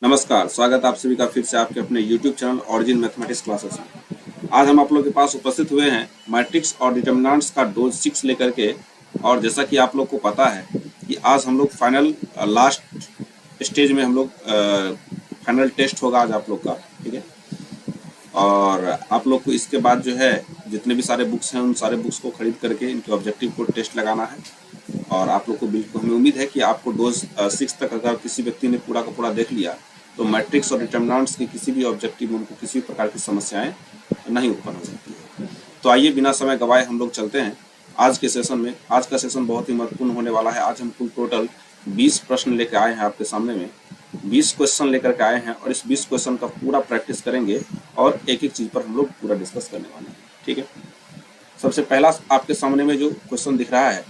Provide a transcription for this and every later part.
नमस्कार, स्वागत है आप सभी का फिर से आपके अपने YouTube channel origin mathematics classes में। आज हम आप लोगों के पास उपस्थित हुए हैं मैट्रिक्स और डिटर्मिनेंट्स का डोज 6 लेकर के। और जैसा कि आप लोग को पता है कि आज हम लोग फाइनल लास्ट स्टेज में हम लोग फाइनल टेस्ट होगा आज आप लोग का, ठीक है। और आप लोग को इसके बाद जो है जितने भी सारे बुक्स हैं उन सारे बुक्स को खरीद करके इनके ऑब्जेक्टिव को टेस्ट लगाना है। और आप लोग को बिल्कुल हमें उम्मीद है कि आपको डोज 6 तक अगर किसी व्यक्ति ने पूरा का पूरा देख लिया तो मैट्रिक्स और डिटर्मिनेंट्स की किसी भी ऑब्जेक्टिव में उनको किसी भी प्रकार की समस्याएं नहीं उत्पन्न हो सकती है। तो आइए बिना समय गवाए हम लोग चलते हैं आज के सेशन में। आज का सेशन बहुत ही महत्वपूर्ण होने वाला है। आज हम कुल टोटल 20 प्रश्न लेकर आए हैं आपके सामने में। 20 क्वेश्चन लेकर के आए हैं और इस 20 क्वेश्चन का पूरा प्रैक्टिस करेंगे और एक एक चीज पर हम लोग पूरा डिस्कस करने वाले हैं, ठीक है। सबसे पहला आपके सामने में जो क्वेश्चन दिख रहा है,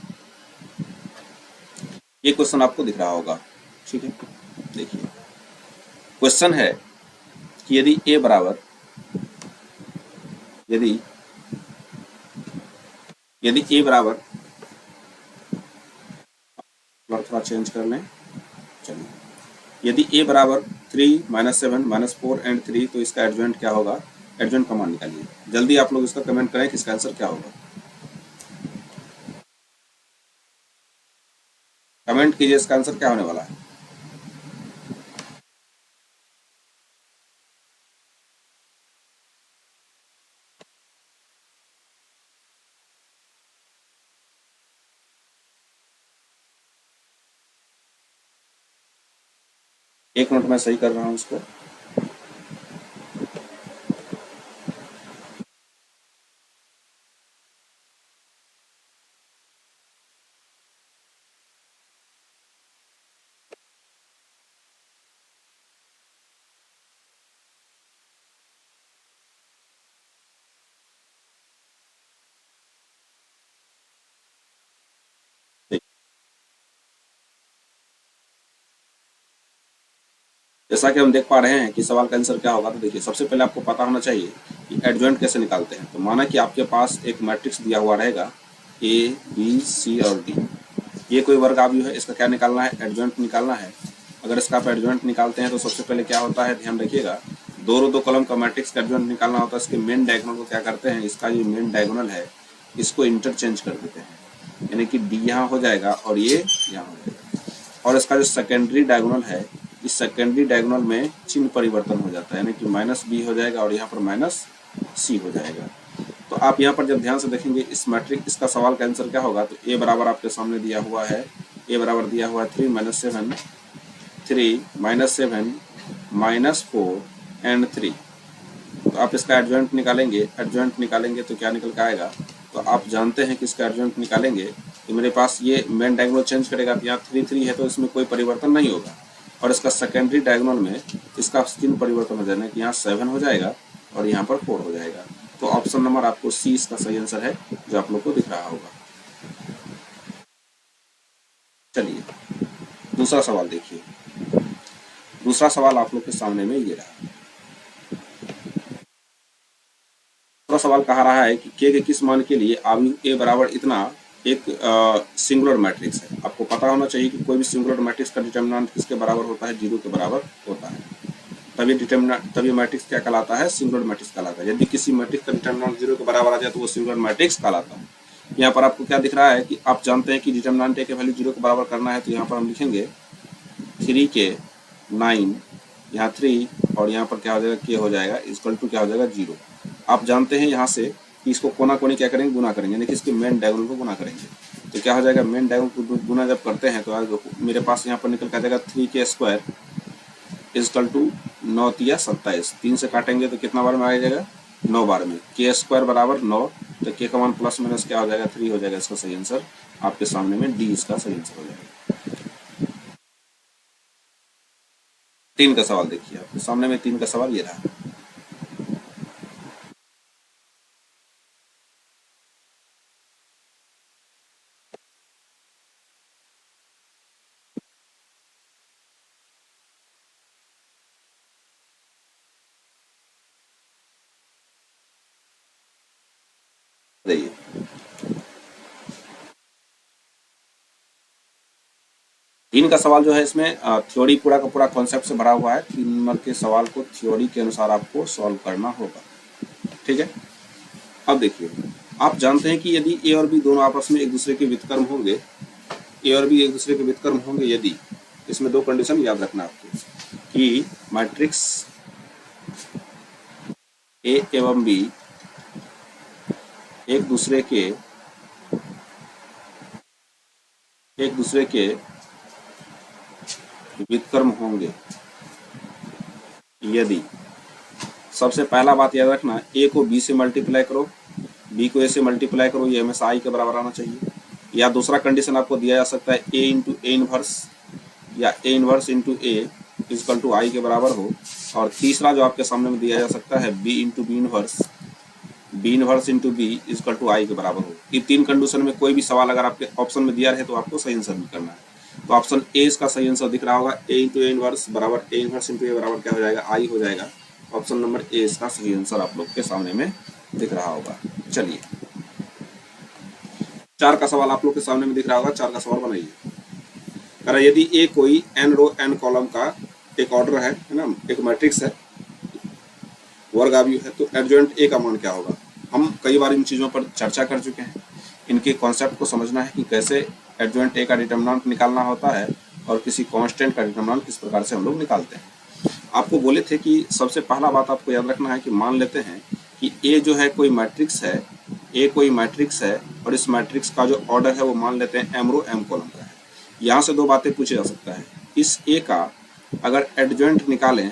ये क्वेश्चन आपको दिख रहा होगा, ठीक है। देखिए, क्वेश्चन है कि यदि a बराबर यदि यदि a बराबर, थोड़ा चेंज कर लें, चलिए। यदि a बराबर 3 -7 -4 एंड 3 तो इसका एडजॉइंट क्या होगा? एडजॉइंट का मान निकालिए। जल्दी आप लोग इसका कमेंट करें कि इसका आंसर क्या होगा। कमेंट कीजिए इसका आंसर क्या होने वाला है। एक मिनट में सही कर रहा हूँ इसको। जैसा कि हम देख पा रहे हैं कि सवाल का आंसर क्या होगा, तो देखिए सबसे पहले आपको पता होना चाहिए कि एडजॉइंट कैसे निकालते हैं। तो माना कि आपके पास एक मैट्रिक्स दिया हुआ रहेगा ए बी सी और डी। ये कोई वर्ग आव्यूह है, इसका क्या निकालना है? एडजॉइंट निकालना है। अगर इसका आप एडजॉइंट निकालते हैं तो सबसे पहले क्या होता है, ध्यान रखिएगा, दो कॉलम का मैट्रिक्स का एडजॉइंट निकालना होता है। इसके मेन डायगोनल को क्या करते हैं, इसका जो मेन डायगोनल है इसको इंटरचेंज कर देते हैं, यानी कि डी यहाँ हो जाएगा और ये यहाँ हो जाएगा। और इसका जो सेकेंडरी डायगोनल है, इस सेकेंडरी डायगोनल में चिन्ह परिवर्तन हो जाता है, यानी कि -b हो जाएगा और यहाँ पर -c हो जाएगा। तो आप यहाँ पर जब ध्यान से देखेंगे इस मैट्रिक्स, इसका सवाल का आंसर क्या होगा, तो a बराबर आपके सामने दिया हुआ है, a बराबर दिया हुआ है 3 -7 -4 एंड 3। तो आप इसका एडजॉइंट निकालेंगे तो क्या निकल के आएगा, तो आप जानते हैं कि इसका एडजॉइंट निकालेंगे तो मेरे पास ये मेन डायगोनल चेंज करेगा, तो यहाँ 3 है तो इसमें कोई परिवर्तन नहीं होगा। और इसका सेकेंडरी डायगोनल में इसका चिन्ह परिवर्तन हो जाने कि यहाँ 7 हो जाएगा और यहाँ पर 4 हो जाएगा। तो ऑप्शन नंबर आपको सी इसका सही आंसर है, जो आप लोग को दिख रहा होगा। चलिए दूसरा सवाल देखिए। दूसरा सवाल आप लोग के सामने में ये रहा। दूसरा सवाल कहा रहा है कि के किस मान के लिए आव्यूह ए बराबर इतना एक सिंगुलर मैट्रिक्स है। आपको पता होना चाहिए कि कोई भी सिंगुलर मैट्रिक्स का डिटर्मिनेंट किसके बराबर होता है? 0 के बराबर होता है। तभी मैट्रिक्स क्या कहलाता है? सिंगुलर मैट्रिक्स कहलाता है। यदि किसी मैट्रिक्स का डिटर्मिनेंट 0 के बराबर आ जाए तो वो सिंगुलर मैट्रिक्स कहलाता है। यहाँ पर आपको क्या दिख रहा है कि आप जानते हैं कि डिटर्मिनेंट ए के वैल्यू 0 के बराबर करना है, तो यहाँ पर हम लिखेंगे 3 के 9, यहाँ 3 और यहाँ पर क्या हो जाएगा, के हो जाएगा इक्वल टू क्या हो जाएगा 0। आप जानते हैं यहाँ से कि इसको कोना कोनी क्या करेंगे, गुना करेंगे, यानी कि इसके मेन डायगोनल को गुना करेंगे। तो क्या हो जाएगा, मेन डायगोनल को गुना जब करते हैं तो मेरे पास यहाँ पर निकल कर आ जाएगा 3 के स्क्वायर इक्वल टू 9 तिया 27। 3 से काटेंगे तो कितना बार में आ जाएगा, 9 बार में। के स्क्वायर बराबर 9, तो के का मान प्लस माइनस क्या हो जाएगा, 3 हो जाएगा। इसका सही आंसर आपके सामने में डी इसका सही आंसर हो जाएगा। 3 का सवाल देखिए, आपके सामने में 3 का सवाल ये रहा। 3 का सवाल जो है इसमें थ्योरी पूरा का पूरा कॉन्सेप्ट से भरा हुआ है। 3 नंबर के सवाल को थ्योरी के अनुसार आपको सॉल्व करना होगा। ठीक है, अब देखिए, आप जानते हैं कि यदि ए और बी दोनों आपस में एक दूसरे के व्युत्क्रम होंगे, ए और बी एक दूसरे के व्युत्क्रम होंगे यदि, इसमें दो कंडीशन याद रखना आपको कि मैट्रिक्स ए एवं बी एक दूसरे के व्युत्क्रम होंगे यदि, सबसे पहला बात याद रखना, ए को बी से मल्टीप्लाई करो, बी को ए से मल्टीप्लाई करो, ये हमेशा आई के बराबर आना चाहिए। या दूसरा कंडीशन आपको दिया जा सकता है ए इंटू ए इनवर्स या A inverse into A equal to I के बराबर हो। और तीसरा जो आपके सामने में दिया जा सकता है B into B inverse into B equal to I के बराबर हो। ये 3 कंडीशन में कोई भी सवाल अगर आपके ऑप्शन में दिया रहे तो आपको सही आंसर भी करना है। तो ऑप्शन ए इसका सही आंसर दिख रहा होगा, ए इंटू ए इनवर्स बराबर ए इनवर्स इंटू ए बराबर क्या हो जाएगा, आई हो जाएगा। ऑप्शन नंबर ए इसका सही आंसर आप लोग के सामने में दिख रहा होगा। चलिए 4 का सवाल आप लोग के सामने में दिख रहा होगा, 4 का सवाल बनाइए। कह रहा यदि ए कोई n रो n कॉलम का एक ऑर्डर है ना, एक मैट्रिक्स है, वर्ग आव्यूह है, तो एडजॉइंट ए का मान क्या होगा। हम कई बार इन चीज़ों पर चर्चा कर चुके हैं। इनके कॉन्सेप्ट को समझना है कि कैसे एडजॉइंट ए का डिटर्मिनेंट निकालना होता है और किसी कांस्टेंट का डिटर्मिनेंट किस प्रकार से हम लोग निकालते हैं। आपको बोले थे कि सबसे पहला बात आपको याद रखना है कि मान लेते हैं कि ए जो है कोई मैट्रिक्स है, ए कोई मैट्रिक्स है और इस मैट्रिक्स का जो ऑर्डर है वो मान लेते हैं m रो m कॉलम का है। यहाँ से 2 बातें पूछे जा सकता है, इस ए का अगर एडजॉइंट निकालें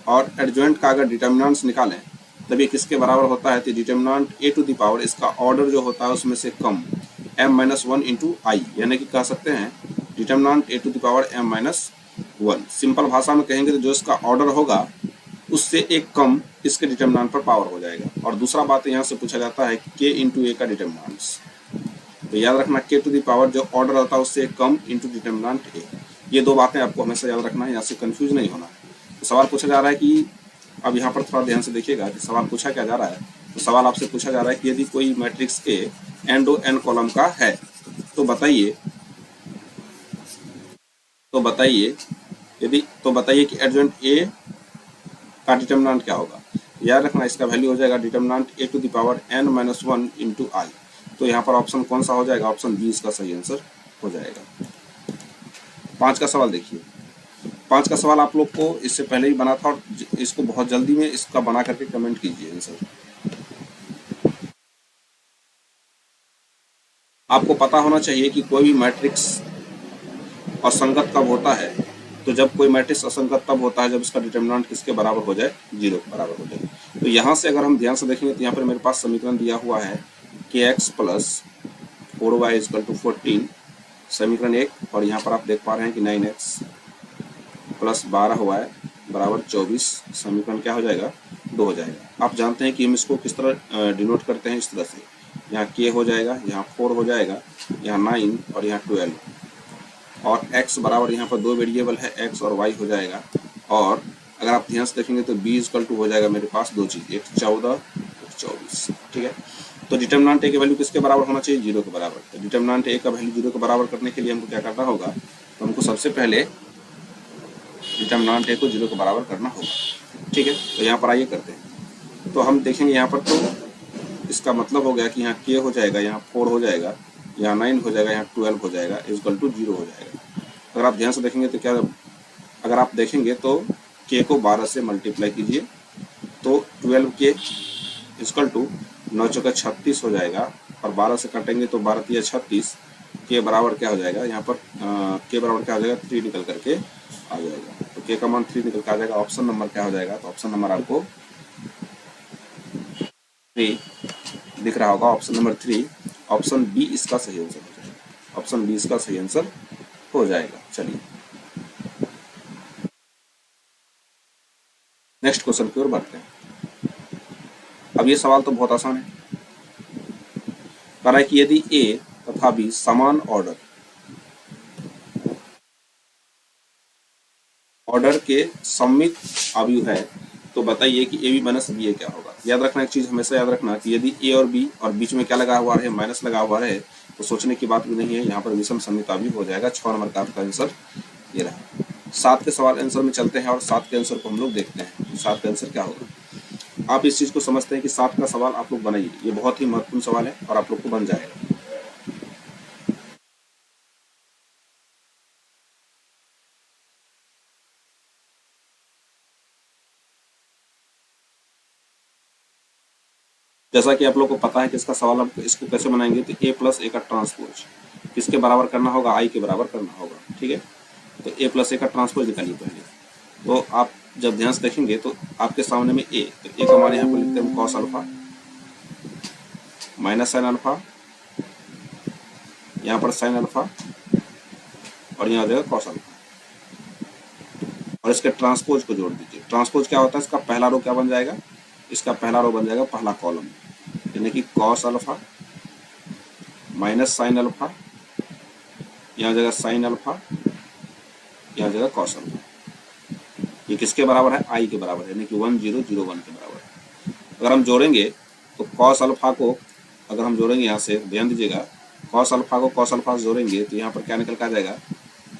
और एडजॉइंट का अगर डिटर्मिनेंट्स निकालें तब ये किसके बराबर होता है, तो determinant A to the power इसका ऑर्डर जो होता है उसमें से कम m-1 इंटू आई, यानी कि कह सकते हैं determinant A to the power m-1। Simple भाषा में कहेंगे तो जो इसका ऑर्डर होगा उससे एक कम इसके डिटर्मिनेंट पर पावर हो जाएगा। और दूसरा बात यहाँ से पूछा जाता है k इंटू ए का डिटर्मिनेंट्स, तो याद रखना k टू द पावर जो ऑर्डर होता है उससे कम इंटू डिटर्मिनेंट ए। ये 2 बातें आपको हमेशा याद रखना है, यहाँ से कंफ्यूज नहीं होना है। तो सवाल पूछा जा रहा है कि, अब यहाँ पर थोड़ा ध्यान से देखिएगा कि सवाल पूछा क्या जा रहा है। तो सवाल आपसे पूछा जा रहा है कि यदि कोई matrix A n row n column का है तो बताइए कि एडजॉइंट ए का डिटर्मिनेंट क्या होगा। याद रखना इसका वैल्यू हो जाएगा determinant A to the power n-1 into I. तो यहाँ पर ऑप्शन कौन सा हो जाएगा, ऑप्शन बी इसका सही आंसर हो जाएगा। 5 का सवाल देखिए, 5 का सवाल आप लोग को इससे पहले ही बना था और इसको बहुत जल्दी में इसका बना करके कमेंट कीजिए आंसर। आपको पता होना चाहिए कि कोई भी मैट्रिक्स असंगत कब होता है, तो जब कोई मैट्रिक्स असंगत तब होता है जब इसका डिटर्मिनेंट किसके बराबर हो जाए, 0 के बराबर हो जाए। तो यहाँ से अगर हम ध्यान से देखेंगे तो यहाँ पर मेरे पास समीकरण दिया हुआ है kx plus 4y is equal to 14, समीकरण 1, और यहाँ पर आप देख पा रहे हैं कि 9x प्लस 12y बराबर 24, समीकरण क्या हो जाएगा, 2 हो जाएगा। आप जानते हैं कि हम इसको किस तरह डिनोट करते हैं, इस तरह से, यहाँ k हो जाएगा, यहाँ 4 हो जाएगा, यहाँ 9 और यहाँ 12, और x बराबर यहाँ पर 2 वेरिएबल है, x और y हो जाएगा। और अगर आप ध्यान से देखेंगे तो b इक्वल टू हो जाएगा मेरे पास 2 चीज़, एक 14 एक 24। ठीक है, तो डिटर्मिनेंट ए की वैल्यू किसके बराबर होना चाहिए, 0 के बराबर। तो डिटर्मिनेंट ए का वैल्यू 0 के बराबर करने के लिए हमको क्या करना होगा, तो हमको सबसे पहले डिटर्मिनेंट ए को 0 के बराबर करना होगा। ठीक है, तो यहाँ पर आइए करते हैं। तो हम देखेंगे यहाँ पर, तो इसका मतलब हो गया कि यहाँ k हो जाएगा, यहाँ 4 हो जाएगा, यहाँ 9 हो जाएगा, यहाँ 12 हो जाएगा, इक्वल टू 0 हो जाएगा। अगर आप ध्यान से देखेंगे तो क्या, अगर आप देखेंगे तो k को 12 से मल्टीप्लाई कीजिए तो 12k इक्वल टू 9 चौका 36 हो जाएगा, और 12 से काटेंगे तो 12 तिया 36, k बराबर क्या हो जाएगा, यहाँ पर k बराबर क्या हो जाएगा, 3 निकल करके आ जाएगा। तो k का मान 3 निकल के आ जाएगा। ऑप्शन नंबर क्या हो जाएगा, तो ऑप्शन नंबर आपको 3 दिख रहा होगा, ऑप्शन नंबर 3, ऑप्शन बी इसका सही आंसर हो जाएगा, ऑप्शन बी इसका सही आंसर हो जाएगा। चलिए नेक्स्ट क्वेश्चन की ओर बढ़ते हैं। अब ये सवाल तो बहुत आसान है। कह रहा है कि यदि ए तथा बी समान ऑर्डर के सममित अवयव है तो बताइए कि ए बी माइनस बी ए क्या होगा। याद रखना एक चीज हमेशा याद रखना कि यदि ए और बी और बीच में क्या लगा हुआ है, माइनस लगा हुआ है, तो सोचने की बात भी नहीं है, यहाँ पर विषम सममितावी हो जाएगा। 6 नंबर का आपका आंसर ये रहा। 7 के सवाल आंसर में चलते हैं और 7 के आंसर को हम लोग देखते हैं तो 7 का आंसर क्या होगा। आप इस चीज़ को समझते हैं कि 7 का सवाल आप लोग बनाइए, ये बहुत ही महत्वपूर्ण सवाल है और आप लोग को बन जाएगा। जैसा कि आप लोग को पता है कि इसका सवाल हम इसको कैसे बनाएंगे, तो a प्लस ए का ट्रांसपोज किसके बराबर करना होगा, i के बराबर करना होगा। ठीक है, तो a प्लस ए का ट्रांसपोज निकालिए पहले। तो आप जब ध्यान से देखेंगे तो आपके सामने में a, तो a का मान यहाँ पर लिखते हैं cos alpha minus sine alpha, यहाँ पर साइन अल्फा और यहाँ आ जाएगा कॉस अल्फा, और इसके ट्रांसपोज को जोड़ दीजिए। ट्रांसपोज क्या होता है, इसका पहला रो क्या बन जाएगा, इसका पहला रो बन जाएगा पहला कॉलम, यानी कि cos alpha minus sine alpha, यहाँ जगह साइन अल्फा, यहाँ जगह कॉस अल्फा। ये किसके बराबर है, आई के बराबर है, यानी कि 1001 के बराबर है। अगर हम जोड़ेंगे तो कॉस अल्फा को अगर हम जोड़ेंगे यहाँ से, ध्यान दीजिएगा, कॉस अल्फा को कॉस अल्फा से जोड़ेंगे तो यहाँ पर क्या निकल कर आ जाएगा,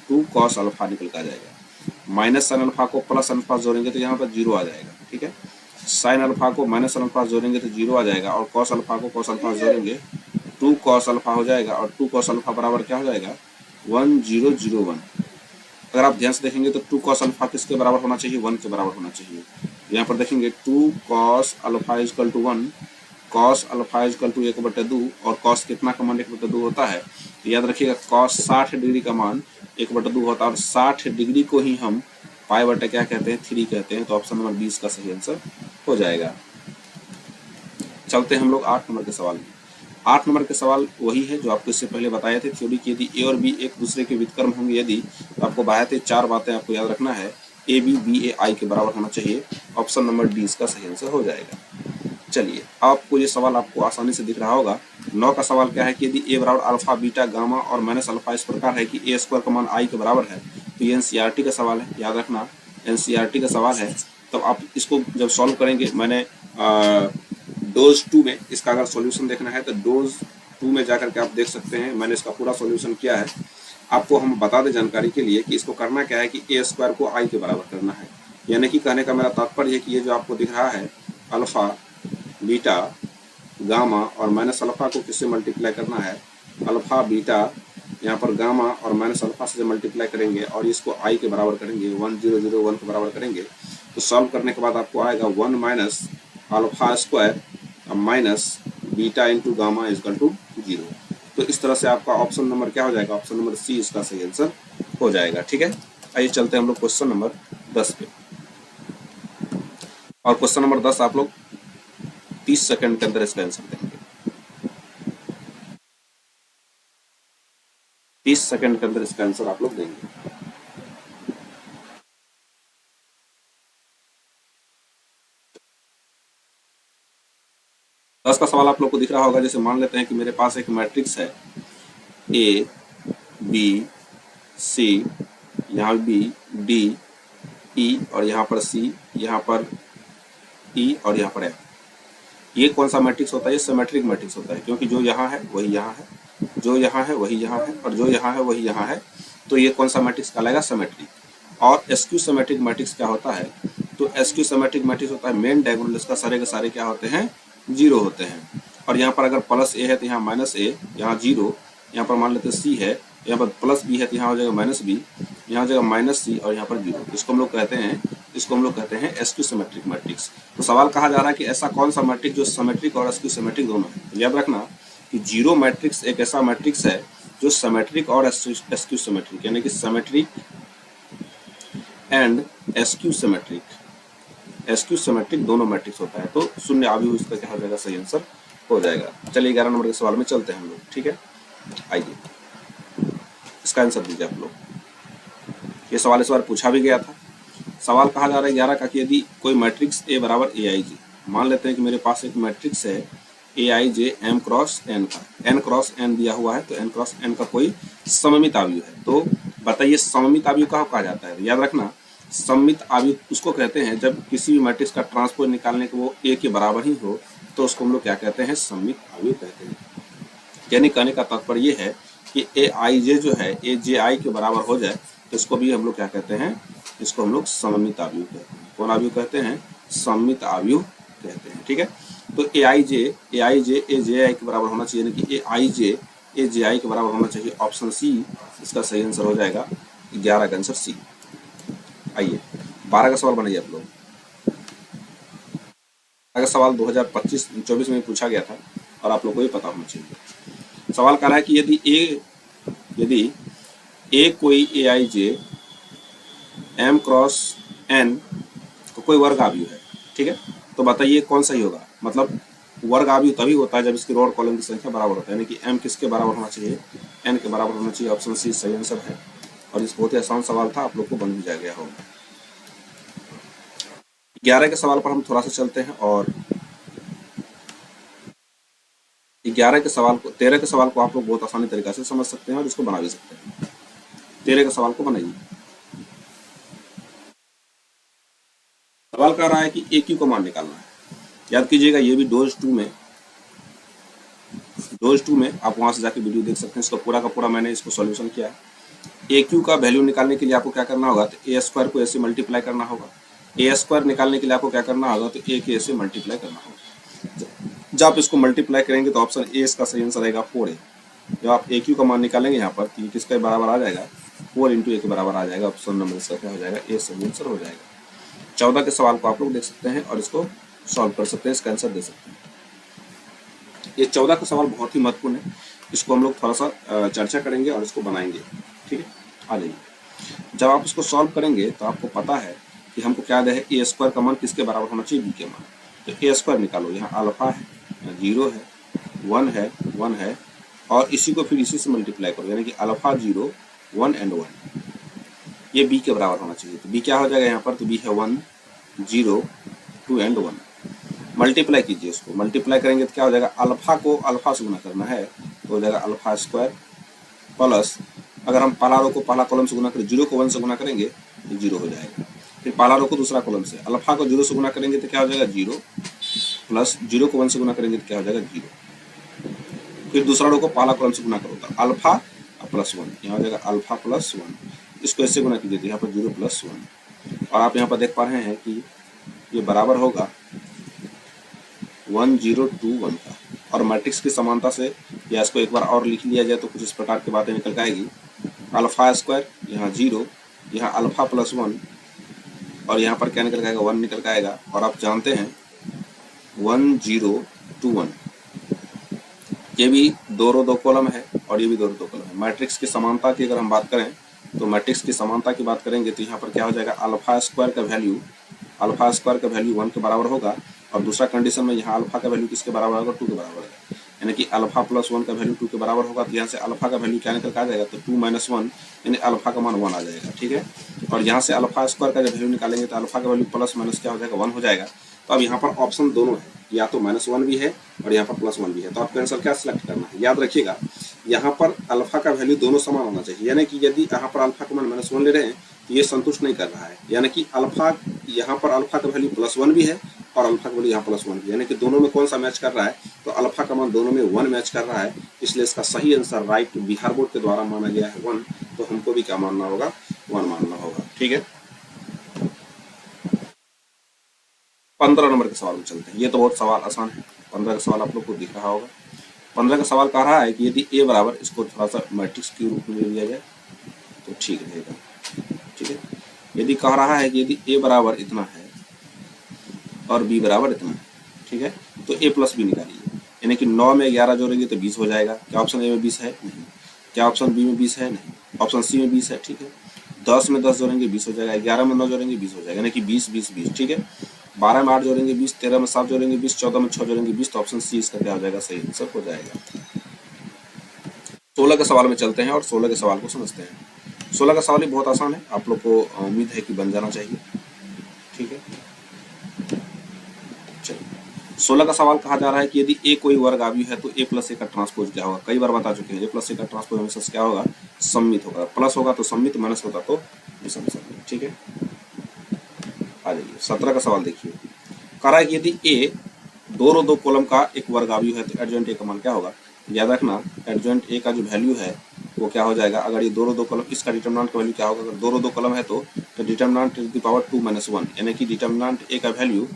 2 कॉस अल्फा निकल कर आ जाएगा। माइनस साइन अल्फा को प्लस अल्फा जोड़ेंगे तो यहाँ पर 0 आ जाएगा। ठीक है, साइन अल्फा को माइनस अल्फा जोड़ेंगे तो 0 आ जाएगा, और कॉस अल्फा को कॉस अल्फा जोड़ेंगे 2 कॉस अल्फा हो जाएगा, और 2 कॉस अल्फा बराबर क्या हो जाएगा, 1001। अगर आप ध्यान से देखेंगे तो 2 कॉस अल्फा किसके बराबर होना चाहिए, 1 के बराबर होना चाहिए। यहाँ पर देखेंगे 2 cos alpha equal to 1, cos alpha equal to 1/2, और कॉस कितना का मान 1/2 होता है, तो याद रखिएगा कॉस 60 डिग्री का मान 1/2 होता है, और 60 डिग्री को ही हम पाई बटे क्या कहते हैं, 3 कहते हैं। तो ऑप्शन नंबर 20 का सही आंसर हो जाएगा। चलते हैं हम लोग 8 नंबर के सवाल में। 8 नंबर के सवाल वही है जो आपको इससे पहले बताए थे थ्योरी की, यदि ए और बी एक दूसरे के व्युत्क्रम होंगे यदि, तो आपको बताए थे 4 बातें आपको याद रखना है। ए बी बी ए आई के बराबर होना चाहिए। ऑप्शन नंबर 20 का सही आंसर हो जाएगा। चलिए, आपको ये सवाल आपको आसानी से दिख रहा होगा। 9 का सवाल क्या है कि यदि ए बराबर अल्फा बीटा गामा और माइनस अल्फा इस प्रकार है कि ए स्क्वायर का मान आई के बराबर है, तो ये एनसीईआरटी का सवाल है, याद रखना एनसीईआरटी का सवाल है। तो आप इसको जब सॉल्व करेंगे, मैंने डोज 2 में इसका अगर सॉल्यूशन देखना है तो डोज 2 में जाकर के आप देख सकते हैं, मैंने इसका पूरा सॉल्यूशन किया है। आपको हम बता दें जानकारी के लिए कि इसको करना क्या है कि ए स्क्वायर को आई के बराबर करना है, यानी कि कहने का मेरा तात्पर्य है कि ये जो आपको दिख रहा है अल्फा बीटा गामा और माइनस अल्फा को किससे मल्टीप्लाई करना है, अल्फा बीटा यहाँ पर गामा और माइनस अल्फा से मल्टीप्लाई करेंगे और इसको आई के बराबर करेंगे, 1001 के बराबर करेंगे। तो सॉल्व करने के बाद आपको आएगा 1 minus alpha square minus beta into gamma equal to 0। तो इस तरह से आपका ऑप्शन नंबर क्या हो जाएगा, ऑप्शन नंबर सी इसका सही आंसर हो जाएगा। ठीक है, आइए चलते हैं हम लोग क्वेश्चन नंबर 10 पे। और क्वेश्चन नंबर 10 आप लोग 30 सेकंड के अंदर इसका आंसर देंगे। 30 सेकंड के अंदर इसका आंसर आप लोग देंगे। दस का सवाल आप लोग को दिख रहा होगा। जैसे मान लेते हैं कि मेरे पास एक मैट्रिक्स है ए बी सी, यहाँ बी डी ई और यहाँ पर सी, यहाँ पर ई और यहाँ पर एफ। ये कौन सा मैट्रिक्स होता है, ये सिमेट्रिक मैट्रिक्स होता है, क्योंकि जो यहाँ है वही यहाँ है, जो यहाँ है वही यहाँ है और जो यहाँ है वही यहाँ है। तो ये कौन सा मैट्रिक्स कहलाएगा, सिमेट्रिक। और एसक्यू सिमेट्रिक मैट्रिक्स क्या होता है, तो एसक्यू सिमेट्रिक मैट्रिक्स होता है मेन डायगोनल इसका सारे के सारे क्या होते हैं, 0 होते हैं। और यहाँ पर अगर प्लस ए है तो यहाँ माइनस ए, यहाँ 0, यहाँ पर मान लेते सी है, यहाँ पर प्लस बी है तो यहाँ हो जाएगा माइनस बी, यहाँ हो जाएगा माइनस सी और यहाँ पर 0। इसको हम लोग कहते हैं एसक्यू सिमेट्रिक मैट्रिक्स। तो सवाल कहा जा रहा है कि ऐसा कौन सा मैट्रिक्स जो सिमेट्रिक और एसक्यू सिमेट्रिक दोनों है। तो याद रखना कि 0 मैट्रिक्स एक ऐसा मैट्रिक्स है जो सिमेट्रिक और एसक्यू सिमेट्रिक, यानी कि सिमेट्रिक एंड एसक्यू सिमेट्रिक दोनों मैट्रिक्स होता है। तो शून्य आव्यूह इसका क्या हो जाएगा, सही आंसर हो जाएगा। चलिए 11 नंबर के सवाल में चलते हैं हम लोग। ठीक है, आइए इसका आंसर दीजिए आप लोग। ये सवाल इस बार पूछा भी गया था। सवाल कहा जा रहा है 11 का कि यदि कोई मैट्रिक्स ए बराबर ए आई जे, मान लेते हैं कि मेरे पास एक मैट्रिक्स है ए आई जे एम क्रॉस एन का, एन क्रॉस एन दिया हुआ है, तो एन क्रॉस एन का कोई सममित आव्यूह है। तो बताइए सममित आव्यूह कहा जाता है। याद रखना सममित आव्यूह उसको कहते हैं जब किसी भी मैट्रिक्स का ट्रांसपोज निकालने के वो ए के बराबर ही हो, तो उसको हम लोग क्या कहते हैं, सममित आव्यूह कहते हैं। यानी कहने का तात्पर्य ये है कि ए आई जे जो है ए जे आई के बराबर हो जाए तो इसको भी हम लोग क्या कहते हैं, इसको हम लोग सममित आव्यूह कहते हैं। कौन आव्यूह कहते हैं? सममित आव्यूह कहते हैं। ठीक है, तो ए आई जे ए जे आई के बराबर होना चाहिए, यानी कि ए आई जे ए जे आई के बराबर होना चाहिए। ऑप्शन सी इसका सही आंसर हो जाएगा, 11 का आंसर सी। आइए 12 का सवाल बनाइए आप लोग। अगर सवाल 2025-24 में पूछा गया था और आप लोग को ये पता होना चाहिए। सवाल कह रहा है कि यदि ए कोई ए आई जे एम क्रॉस एन को कोई वर्ग आव्यूह है, ठीक है, तो बताइए कौन सही होगा। मतलब वर्ग आव्यूह तभी होता है जब इसकी रो और कॉलम की संख्या बराबर होता है, यानी कि एम किसके बराबर होना चाहिए? एन के बराबर होना चाहिए। ऑप्शन सी सही आंसर है और इस बहुत ही आसान सवाल था, आप लोग को बन भी जा गया होगा। 11 के सवाल पर हम थोड़ा सा चलते हैं और 11 के सवाल को 13 के सवाल को आप लोग बहुत आसानी तरीके से समझ सकते हैं और इसको बना भी सकते हैं। 13 के सवाल को बनाइए। सवाल कर रहा है कि ए क्यू का मान निकालना है। याद कीजिएगा ये भी डोज टू में आप वहां से जाके वीडियो देख सकते हैं। इसका पूरा का पूरा मैंने इसको सॉल्यूशन किया है। ए क्यू का वैल्यू निकालने के लिए आपको क्या करना होगा, तो ए स्क्वायर को ऐसे मल्टीप्लाई करना होगा। ए स्क्वायर निकालने के लिए आपको क्या करना होगा, तो ए के ऐसे मल्टीप्लाई करना होगा। जब आप इसको मल्टीप्लाई करेंगे तो ऑप्शन ए इसका सही आंसर आएगा 4a। जब आप ए क्यू का मान निकालेंगे यहाँ पर तो किसके बराबर आ जाएगा, 4 इंटू ए के बराबर आ जाएगा। ऑप्शन नंबर इसका क्या हो जाएगा, ए सही आंसर हो जाएगा। 14 के सवाल को आप लोग देख सकते हैं और इसको सॉल्व कर सकते हैं, इसका आंसर दे सकते हैं। ये 14 का सवाल बहुत ही महत्वपूर्ण है, इसको हम लोग थोड़ा सा चर्चा करेंगे और इसको बनाएंगे। ठीक है, आ जाइए। जब आप इसको सॉल्व करेंगे तो आपको पता है कि हमको क्या है, ए स्क्वायर का मान किसके बराबर होना चाहिए, बी के मान। तो ए स्क्वायर निकालो, यहाँ अल्फा है, 0 है, 1 है और इसी को फिर इसी से मल्टीप्लाई करो, यानी कि अल्फा 0 1 एंड 1 ये बी के बराबर होना चाहिए। तो बी क्या हो जाएगा यहाँ पर, तो बी है 1 0 2 एंड 1। मल्टीप्लाई कीजिए, इसको मल्टीप्लाई करेंगे तो क्या हो जाएगा, अल्फा को अल्फा से गुना करना है तो हो जाएगा अल्फा स्क्वायर प्लस, अगर हम पहला रो को पहला कॉलम से गुना करें, 0 को 1 से गुना करेंगे तो 0 हो जाएगा। फिर पहला रो को दूसरा कॉलम से, अल्फा को 0 से गुना करेंगे तो क्या हो जाएगा 0 प्लस 0 को 1 से गुना करेंगे तो क्या हो जाएगा 0। फिर दूसरा रो को पहला कॉलम से गुना करो तो अल्फा प्लस 1, यहाँ हो जाएगा अल्फा प्लस 1। इसको ऐसे गुना कीजिए तो यहाँ पर 0 प्लस 1 और आप यहाँ पर देख पा रहे हैं कि ये बराबर होगा 1 0 2 1 का। और मैट्रिक्स की समानता से या इसको एक बार और लिख लिया जाए तो कुछ इस प्रकार की बातें निकल आएगी। अल्फा स्क्वायर यहाँ 0, यहाँ अल्फा प्लस 1 और यहाँ पर क्या निकल आएगा 1 निकल आएगा। और आप जानते हैं 1 0 2 1 ये भी 2 रो 2 कॉलम है और ये भी 2 रो 2 कॉलम है। मैट्रिक्स की समानता की अगर हम बात करें तो मैट्रिक्स की समानता की बात करेंगे तो यहाँ पर क्या हो जाएगा, अल्फा स्क्वायर का वैल्यू 1 के बराबर होगा और दूसरा कंडीशन में यहाँ अल्फा का वैल्यू किसके बराबर होगा, 2 के बराबर है, यानी कि अल्फा प्लस 1 का वैल्यू 2 के बराबर होगा। तो यहाँ से अल्फा का वैल्यू क्या निकल के आ जाएगा, तो 2 - 1 यानी अल्फा का मान 1 आ जाएगा। ठीक है, और यहाँ से अल्फा स्क्वायर का जब वैल्यू निकालेंगे तो अल्फा का वैल्यू प्लस माइनस क्या हो जाएगा 1 हो जाएगा। तो अब यहाँ पर ऑप्शन दोनों है, या तो -1 भी है और यहाँ पर +1 भी है। तो आपको आंसर क्या सिलेक्ट करना है, याद रखिएगा यहाँ पर अल्फा का वैल्यू दोनों समान होना चाहिए, यानी कि यदि यहाँ पर अल्फा का मान -1 ले रहे हैं तो ये संतुष्ट नहीं कर रहा है, यानी कि अल्फा यहाँ पर अल्फा का वैल्यू +1 भी है और अल्फा का वैल्यू यहाँ +1 भी है, यानी कि दोनों में कौन सा मैच कर रहा है, तो अल्फा का मान दोनों में 1 मैच कर रहा है। इसलिए इसका सही आंसर राइट बिहार बोर्ड के द्वारा माना गया है 1, तो हमको भी क्या मानना होगा, 1 मानना होगा। ठीक है, 15 नंबर के सवाल में चलते हैं। ये तो बहुत सवाल आसान है, 15 का सवाल आप लोग को दिख रहा होगा। 15 का सवाल कह रहा है कि यदि ए बराबर, इसको थोड़ा सा मैट्रिक्स के रूप में ले लिया जाए तो ठीक रहेगा। ठीक है, यदि कह रहा है कि यदि ए बराबर इतना है और बी बराबर इतना है, ठीक है, तो ए प्लस बी निकालिए, यानी कि 9 में 11 जोड़ेंगे तो 20 हो जाएगा। क्या ऑप्शन ए में 20 है? नहीं। क्या ऑप्शन बी में 20 है? नहीं। ऑप्शन सी में 20 है। ठीक है, 10 में 10 जोड़ेंगे 20 हो जाएगा, 11 में 9 जोड़ेंगे 20 हो जाएगा, यानी कि 20 20 20। ठीक है, 12 में 8 जोड़ेंगे 20, 13 में 7 जोड़ेंगे 20, 14 में 6 जोड़ेंगे 20। तो ऑप्शन सी इसका क्या हो जाएगा, सही आंसर हो जाएगा। 16 के सवाल में चलते हैं और 16 के सवाल को समझते हैं। 16 का सवाल ही बहुत आसान है, आप लोग को उम्मीद है कि बन जाना चाहिए। ठीक है, चलिए 16 का सवाल कहा जा रहा है कि यदि ए कोई वर्ग आव्यूह है तो ए प्लस ए का ट्रांसपोज क्या होगा। कई बार बता चुके हैं, ए प्लस ए का ट्रांसपोज हमेशा क्या होगा, सम्मित होगा। प्लस होगा तो सम्मित, माइनस होगा तो विषम सम्मित। ठीक है, आ जाइए 17 का सवाल देखिए। कह रहा है कि यदि ए 2 रो 2 कॉलम का एक वर्ग आव्यूह है तो एडजॉइंट ए का मान क्या होगा। याद रखना एडजॉइंट ए का जो वैल्यू है वो क्या हो जाएगा, अगर ये दो कॉलम, इसका डिटर्मिनेंट का वैल्यू क्या होगा, अगर दो कॉलम है तो डिटर्मिनेंट टू द पावर 2 - 1, यानी कि डिटर्मिनेंट ए का वैल्यू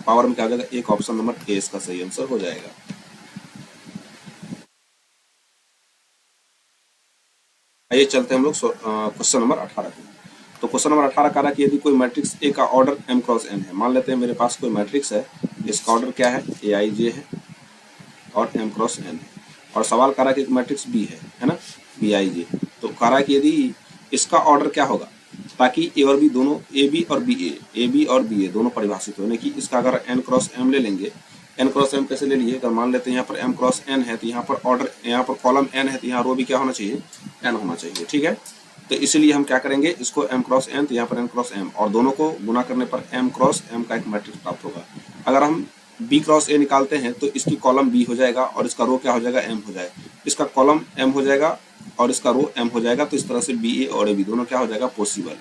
पावर में क्या हो जाएगा, एक। ऑप्शन नंबर ए इसका सही आंसर हो जाएगा। आइए चलते हैं हम लोग क्वेश्चन नंबर 18 पे। तो क्वेश्चन नंबर 18 कह रहा है कि यदि कोई मैट्रिक्स ए का ऑर्डर m क्रॉस n है, मान लेते हैं मेरे पास कोई मैट्रिक्स है, इसका ऑर्डर क्या है, aij है और m क्रॉस n है, और सवाल कर रहा है कि एक मैट्रिक्स बी है ना, bij। तो कह रहा है कि यदि इसका ऑर्डर क्या होगा, ताकि ए और बी दोनों, ए बी और बी ए दोनों परिभाषित हो, यानी कि इसका अगर n क्रॉस m ले लेंगे, n क्रॉस m कैसे ले लिए, अगर मान लेते हैं यहाँ पर m क्रॉस n है तो यहाँ पर ऑर्डर, यहाँ पर कॉलम n है तो यहाँ रो भी क्या होना चाहिए, n होना चाहिए, ठीक है। तो इसलिए हम क्या करेंगे, इसको m क्रॉस n, तो यहाँ पर n क्रॉस m, और दोनों को गुना करने पर m क्रॉस m का एक मैट्रिक्स प्राप्त होगा। अगर हम b क्रॉस a निकालते हैं तो इसकी कॉलम b हो जाएगा और इसका रो क्या हो जाएगा, m हो जाएगा, इसका कॉलम m हो जाएगा और इसका रो m हो जाएगा। तो इस तरह से बी ए और ए बी दोनों क्या हो जाएगा, पॉसिबल,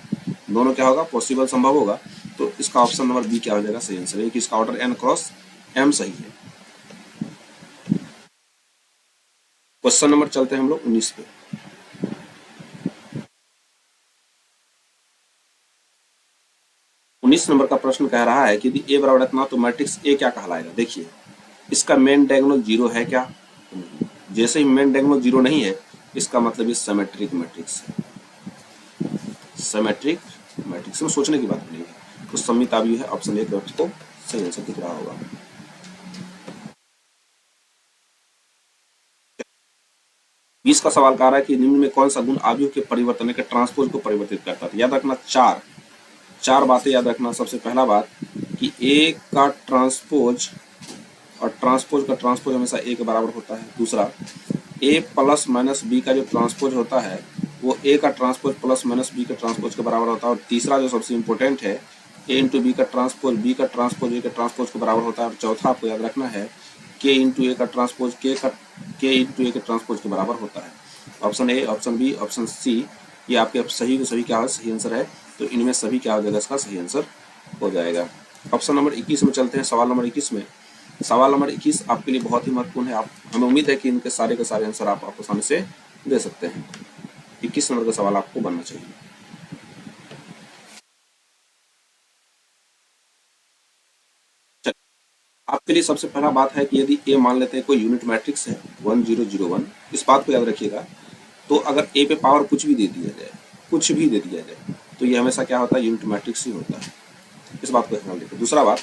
दोनों क्या होगा, पॉसिबल, संभव होगा। तो इसका ऑप्शन नंबर बी क्या हो जाएगा, सही आंसर है कि इसका ऑर्डर n क्रॉस m सही है। क्वेश्चन नंबर चलते हैं हम लोग 19 पे। 19 नंबर का प्रश्न कह रहा है कि यदि a बराबर इतना तो मैट्रिक्स a क्या कहलाएगा। देखिए इसका मेन डायगोनल जीरो है क्या, जैसे ही मेन डायगोनल जीरो नहीं है इसका मतलब ये सिमेट्रिक मैट्रिक्स है। सिमेट्रिक मैट्रिक्स में सोचने की बात नहीं है, तो सममित आव्यूह है, ऑप्शन ए को सही आंसर दिख रहा होगा। 20 का सवाल कह रहा है कि निम्न में कौन सा गुण आव्यूह के परिवर्तन के ट्रांसपोज को परिवर्तित करता है। याद रखना चार बातें याद रखना। सबसे पहला बात कि ए का ट्रांसपोज और ट्रांसपोज का ट्रांसपोज हमेशा ए के बराबर होता है। दूसरा, ए प्लस माइनस बी का जो ट्रांसपोज होता है वो ए का ट्रांसपोज प्लस माइनस बी के ट्रांसपोज के बराबर होता है। और तीसरा जो सबसे इंपॉर्टेंट है, ए इंटू बी का ट्रांसपोज बी का ट्रांसपोज ए के ट्रांसपोज के बराबर होता है। और चौथा आपको याद रखना है के इंटू ए का ट्रांसपोज के इंटू ए के ट्रांसपोज के बराबर होता है। Option A, option B, option C, ये आपके सही के सभी क्या है, सही आंसर है। तो इनमें सभी क्या हो जाएगा, इसका सही आंसर हो जाएगा। ऑप्शन नंबर 21 में चलते हैं। सवाल नंबर 21 में, सवाल नंबर 21 आपके लिए बहुत ही महत्वपूर्ण है। आप, हमें उम्मीद है कि इनके सारे के सारे आंसर आप आसानी से दे सकते हैं। 21 नंबर का सवाल आपको बनना चाहिए। आपके लिए सबसे पहला बात है कि यदि ए मान लेते हैं कोई यूनिट मैट्रिक्स है 1 0 0 1, इस बात को याद रखिएगा। तो अगर ए पे पावर कुछ भी दे दिया जाए, कुछ भी दे दिया जाए, तो ये हमेशा क्या होता है, यूनिट मैट्रिक्स ही होता है। इस बात को ध्यान रखिए। दूसरा बात,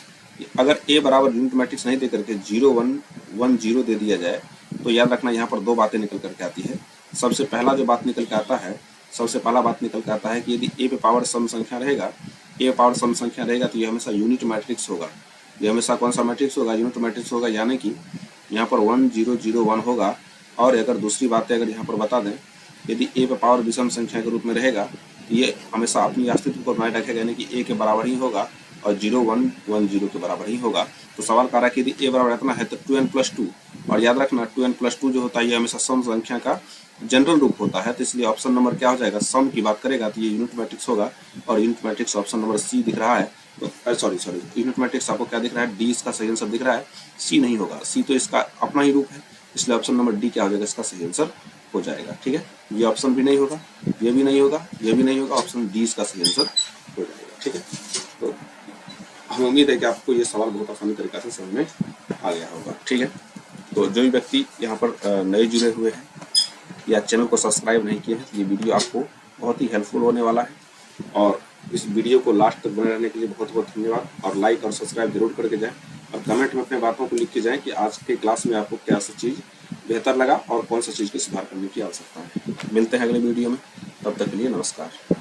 अगर ए बराबर यूनिट मैट्रिक्स नहीं दे करके 0 1 1 0 दे दिया जाए, तो याद रखना यहाँ पर दो बातें निकल करके आती है। सबसे पहला जो बात निकल के आता है, सबसे पहला बात निकल के आता है कि यदि ए पे पावर सम संख्या रहेगा, ए पावर सम संख्या रहेगा, तो ये हमेशा यूनिट मैट्रिक्स होगा। ये हमेशा कौन सा मैट्रिक्स होगा, यूनिट मैट्रिक्स होगा। यानी कि यहाँ पर 1 0 0 1 होगा। और अगर दूसरी बातें अगर यहाँ पर बता दें, यदि ए पे पावर विषम संख्या के रूप में रहेगा, ये हमेशा अपनी अस्तित्व को बनाए रखेगा, यानी कि ए के बराबर ही होगा और 0 1 1 0 के बराबर ही होगा। तो सवाल कर रहा है कि यदि ए बराबर इतना है तो 2n + 2, और याद रखना 2n + 2 जो होता है ये हमेशा सम संख्या का जनरल रूप होता है। तो इसलिए ऑप्शन नंबर क्या हो जाएगा, सम की बात करेगा तो ये यूनिट मैट्रिक्स होगा। और unit matrix option number C दिख रहा है। तो सॉरी यूनिट मैट्रिक्स आपको क्या दिख रहा है, डी इसका सही आंसर दिख रहा है, सी नहीं होगा। सी तो इसका अपना ही रूप है, इसलिए ऑप्शन नंबर डी क्या हो जाएगा, इसका सही आंसर हो जाएगा। ठीक है, ये ऑप्शन भी नहीं होगा, ये भी नहीं होगा, ये भी नहीं होगा, ऑप्शन डी इसका सही आंसर हो जाएगा। ठीक है, तो हमें उम्मीद है कि आपको ये सवाल बहुत आसानी तरीके से समझ में आ गया होगा। ठीक है, तो जो भी व्यक्ति यहाँ पर नए जुड़े हुए हैं या चैनल को सब्सक्राइब नहीं किए हैं, तो ये वीडियो आपको बहुत ही हेल्पफुल होने वाला है। और इस वीडियो को लास्ट तक बने रहने के लिए बहुत बहुत धन्यवाद। और लाइक और सब्सक्राइब जरूर करके जाएं और कमेंट में अपने बातों को लिख के जाएं कि आज के क्लास में आपको क्या सा चीज़ बेहतर लगा और कौन सा चीज़ की सुधार करने की आवश्यकता है। मिलते हैं अगले वीडियो में, तब तक के लिए नमस्कार।